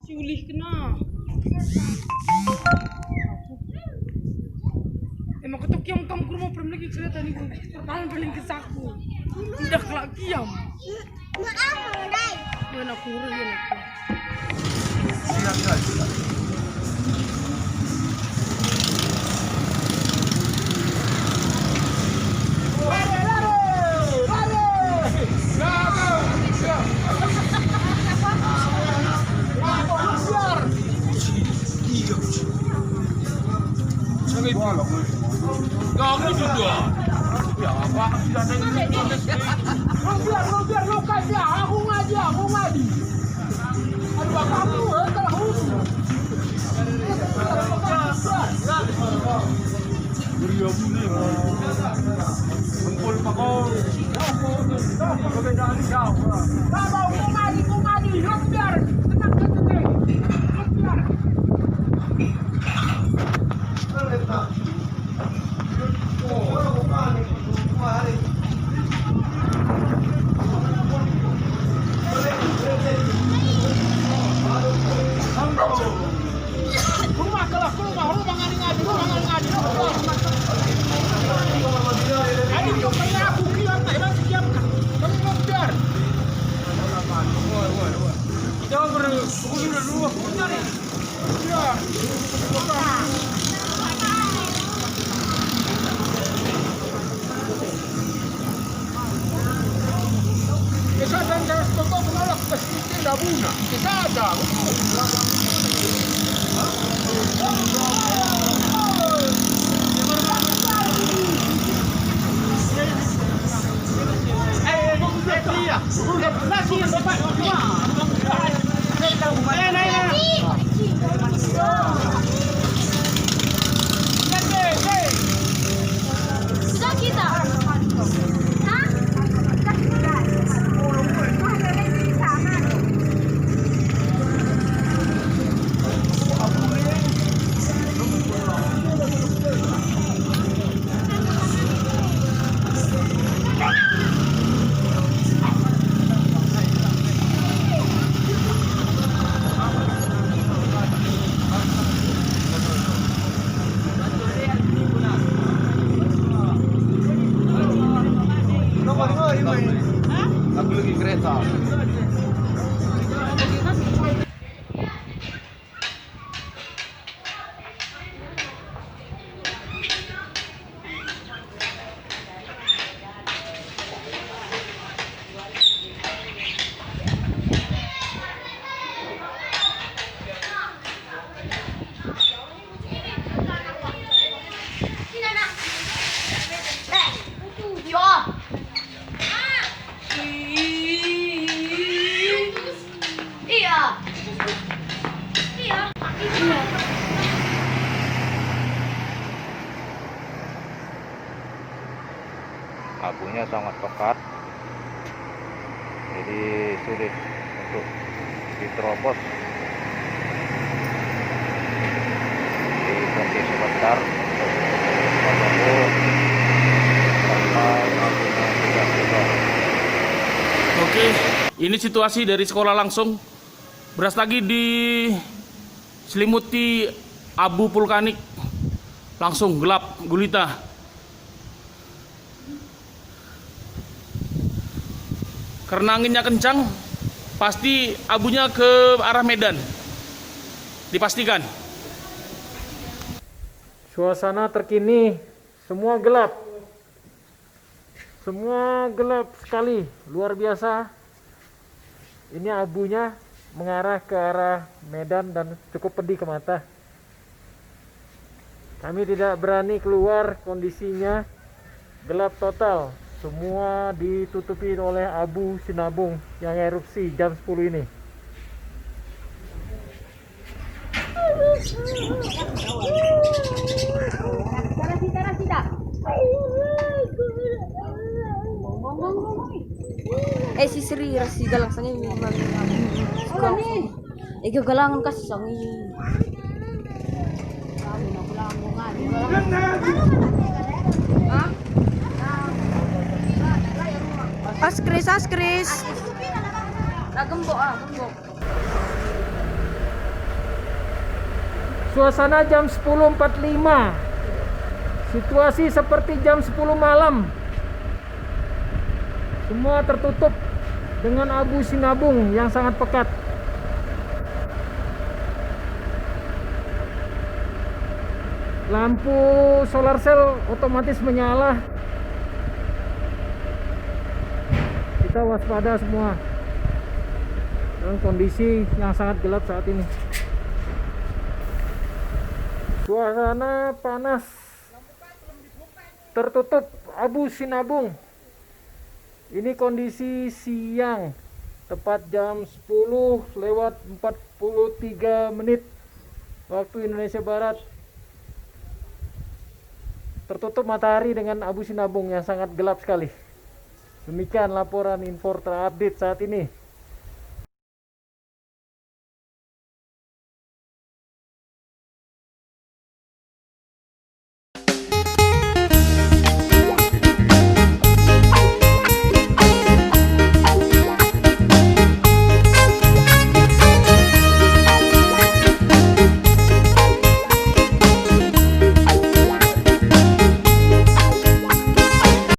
Ciulih kena. Emang ketuk yang kamu ke rumah pernah lagi kereta nih perpalan paling kesaku. Tidak kelak kiam. Mana aku ngurus ya aku. Aku lagi kereta. Abunya sangat pekat, jadi sulit untuk diterobos. Berhenti sebentar menunggu sampai abunya sudah keluar. Oke, ini situasi dari sekolah langsung. Beras lagi diselimuti abu vulkanik, langsung gelap gulita. Karena anginnya kencang, pasti abunya ke arah Medan. Dipastikan. Suasana terkini semua gelap. Semua gelap sekali, luar biasa. Ini abunya mengarah ke arah Medan dan cukup pedih ke mata. Kami tidak berani keluar, kondisinya gelap total. Semua ditutupi oleh abu sinabung yang erupsi jam 10 ini. Si Sri rasi galang sangi memang galangan kasi sangi As Chris. Gembok. Suasana jam 10.45. Situasi seperti jam 10 malam. Semua tertutup dengan abu sinabung yang sangat pekat. Lampu solar cell otomatis menyala. Kita waspada semua dengan kondisi yang sangat gelap saat ini. Suasana panas, tertutup abu sinabung. Ini kondisi siang, tepat jam 10:43 waktu Indonesia Barat. Tertutup matahari dengan abu sinabung yang sangat gelap sekali. Demikian laporan info terupdate saat ini.